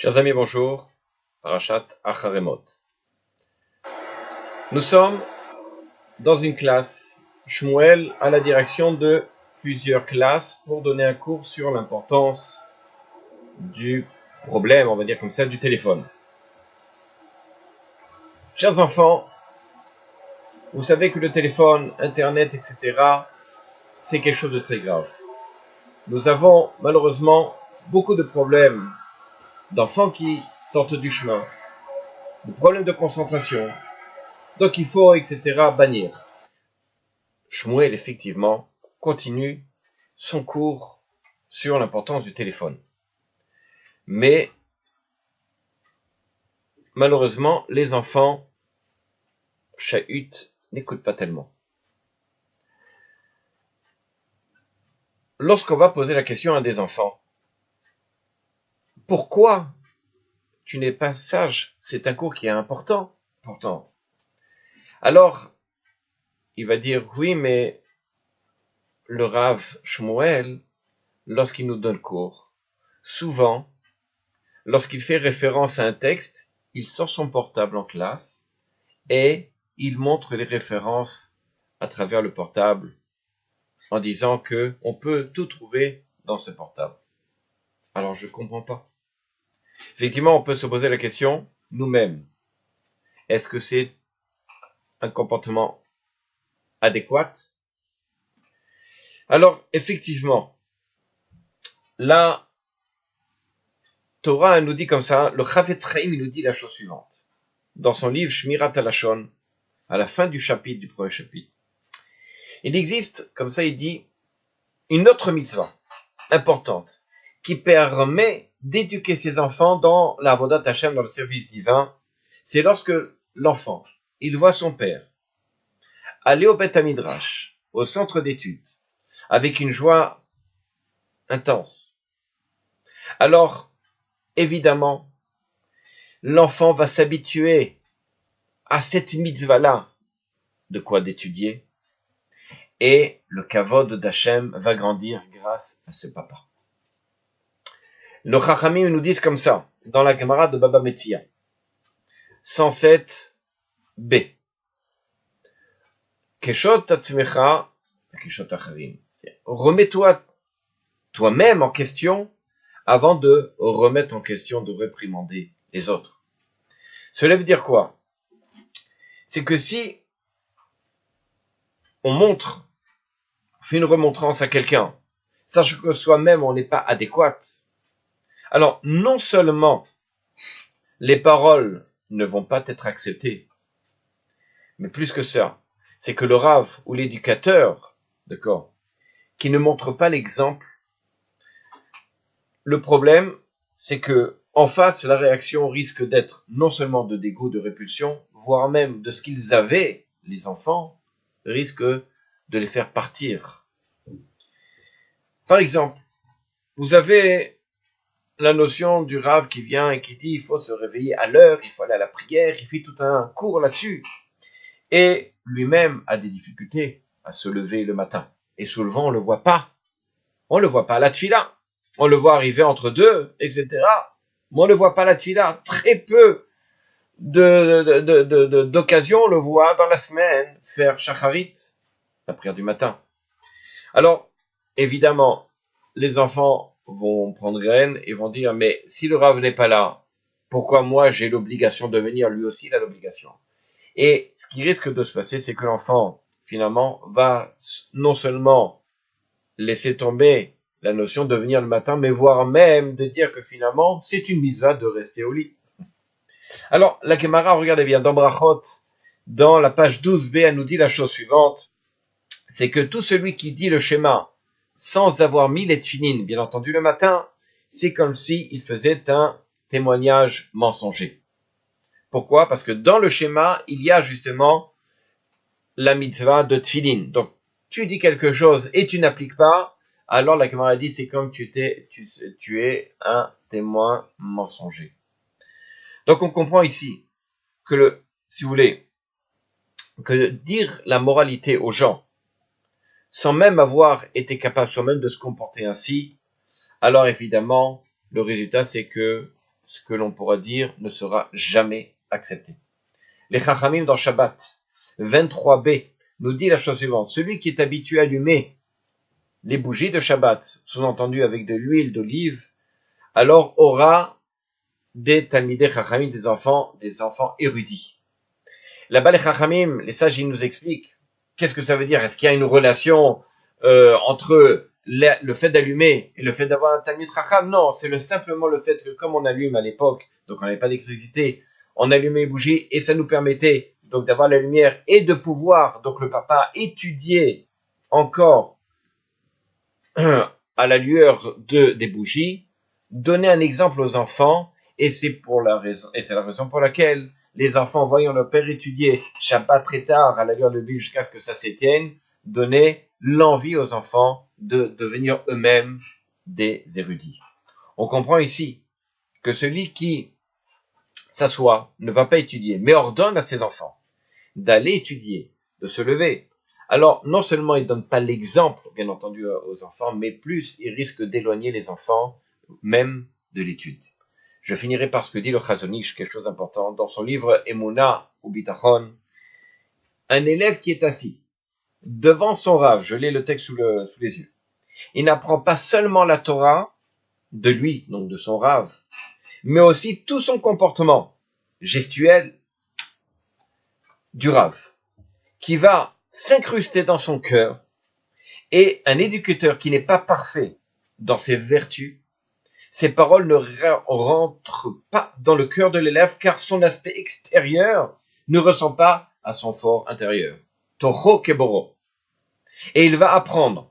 Chers amis, bonjour. Parashat Acharemot. Nous sommes dans une classe. Shmuel a la direction de plusieurs classes pour donner un cours sur l'importance du problème, on va dire comme ça, du téléphone. Chers enfants, vous savez que le téléphone, Internet, etc., c'est quelque chose de très grave. Nous avons malheureusement beaucoup de problèmes d'enfants qui sortent du chemin, de problèmes de concentration. Donc il faut, etc., bannir. Shmuel, effectivement, continue son cours sur l'importance du téléphone. Mais, malheureusement, les enfants chahutent, n'écoutent pas tellement. Lorsqu'on va poser la question à des enfants, pourquoi tu n'es pas sage? C'est un cours qui est important, pourtant. Alors, il va dire, oui, mais le Rav Shmuel, lorsqu'il nous donne cours, souvent, lorsqu'il fait référence à un texte, il sort son portable en classe et il montre les références à travers le portable en disant que on peut tout trouver dans ce portable. Alors je ne comprends pas. Effectivement, on peut se poser la question nous-mêmes. Est-ce que c'est un comportement adéquat? Alors, effectivement, la Torah nous dit comme ça, le Chafetz Chaim nous dit la chose suivante. Dans son livre Shmirat HaLashon, à la fin du chapitre, du premier chapitre, il existe, comme ça il dit, une autre mitzvah importante qui permet d'éduquer ses enfants dans la Avodat Hashem, dans le service divin. C'est lorsque l'enfant, il voit son père aller au Beth HaMidrash, au centre d'études, avec une joie intense. Alors, évidemment, l'enfant va s'habituer à cette mitzvah-là, de quoi d'étudier, et le kavod d'Hachem va grandir grâce à ce papa. Nos Chachamim nous disent comme ça, dans la Gemara de Baba Metzia, 107b. Keshot tatzmecha, keshot acharim. Remets-toi toi-même en question avant de remettre en question, de réprimander les autres. Cela veut dire quoi? C'est que si on fait une remontrance à quelqu'un, sachant que soi-même on n'est pas adéquat, alors non seulement les paroles ne vont pas être acceptées, mais plus que ça, c'est que le Rav ou l'éducateur, d'accord, qui ne montre pas l'exemple, le problème, c'est que en face, la réaction risque d'être non seulement de dégoût, de répulsion, voire même de ce qu'ils avaient, les enfants, risque de les faire partir. Par exemple, vous avez la notion du Rav qui vient et qui dit il faut se réveiller à l'heure, il faut aller à la prière, il fait tout un cours là-dessus. Et lui-même a des difficultés à se lever le matin. Et souvent, on ne le voit pas. On ne le voit pas à la tfila. On le voit arriver entre deux, etc. Mais on ne le voit pas à la tfila. Très peu d'occasions, on le voit dans la semaine faire shacharit, la prière du matin. Alors, évidemment, les enfants vont prendre graine et vont dire, mais si le Rav n'est pas là, pourquoi moi j'ai l'obligation de venir? Lui aussi il a l'obligation. Et ce qui risque de se passer, c'est que l'enfant, finalement, va non seulement laisser tomber la notion de venir le matin, mais voire même de dire que finalement, c'est une mitzvah de rester au lit. Alors, la Gemara, regardez bien, dans Brachot, dans la page 12b, elle nous dit la chose suivante, c'est que tout celui qui dit le schéma sans avoir mis les tefilines, bien entendu le matin, c'est comme s'il faisait un témoignage mensonger. Pourquoi? Parce que dans le schéma, il y a justement la mitzvah de tefilin. Donc, tu dis quelque chose et tu n'appliques pas, alors la Gemara dit c'est comme tu es un témoin mensonger. Donc, on comprend ici que si vous voulez, que dire la moralité aux gens, sans même avoir été capable soi-même de se comporter ainsi, alors évidemment, le résultat c'est que ce que l'on pourra dire ne sera jamais accepté. Les Chachamim dans Shabbat 23b nous dit la chose suivante. Celui qui est habitué à allumer les bougies de Shabbat, sous-entendu avec de l'huile d'olive, alors aura des Talmidei Chachamim, des enfants érudits. Là-bas, les Chachamim, les sages, ils nous expliquent qu'est-ce que ça veut dire. Est-ce qu'il y a une relation entre le fait d'allumer et le fait d'avoir un Talmid Chacham? Non, c'est simplement le fait que comme on allume à l'époque, donc on n'avait pas d'électricité, on allumait les bougies et ça nous permettait donc d'avoir la lumière et de pouvoir, donc le papa, étudier encore à la lueur des bougies, donner un exemple aux enfants, et c'est la raison pour laquelle les enfants, voyant leur père étudier Shabbat très tard à la lueur de bougie jusqu'à ce que ça s'éteigne, donnaient l'envie aux enfants de devenir eux-mêmes des érudits. On comprend ici que celui qui s'assoit ne va pas étudier, mais ordonne à ses enfants d'aller étudier, de se lever. Alors, non seulement il ne donne pas l'exemple, bien entendu, aux enfants, mais plus il risque d'éloigner les enfants, même de l'étude. Je finirai par ce que dit le Chazon Ish, quelque chose d'important. Dans son livre Emunah ou Bitachon, un élève qui est assis devant son Rav, je lis le texte sous les yeux, il n'apprend pas seulement la Torah de lui, donc de son Rav, mais aussi tout son comportement gestuel du Rav, qui va s'incruster dans son cœur, et un éducateur qui n'est pas parfait dans ses vertus, ses paroles ne rentrent pas dans le cœur de l'élève car son aspect extérieur ne ressemble pas à son fort intérieur. Toho keboro. Et il va apprendre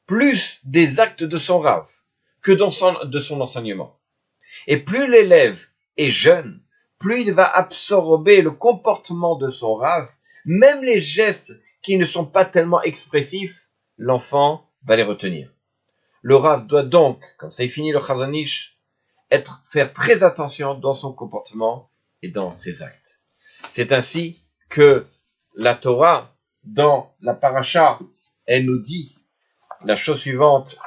plus des actes de son Rav que de son enseignement. Et plus l'élève est jeune, plus il va absorber le comportement de son Rav, même les gestes qui ne sont pas tellement expressifs, l'enfant va les retenir. Le Rav doit donc, comme ça il finit le Chazon Ish, faire très attention dans son comportement et dans ses actes. C'est ainsi que la Torah, dans la paracha, elle nous dit la chose suivante.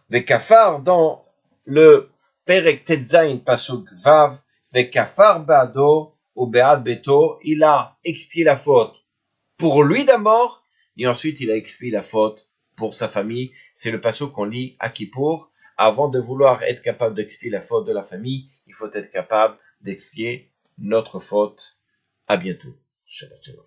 Vekafar, dans le Perek Tetzain Pasuk Vav, Vekafar Beado ou Bead Beto, il a expié la faute pour lui d'abord, et ensuite il a expié la faute pour sa famille. C'est le pasuk qu'on lit à Kippour. Avant de vouloir être capable d'expier la faute de la famille, il faut être capable d'expier notre faute. À bientôt. Shabbat shalom.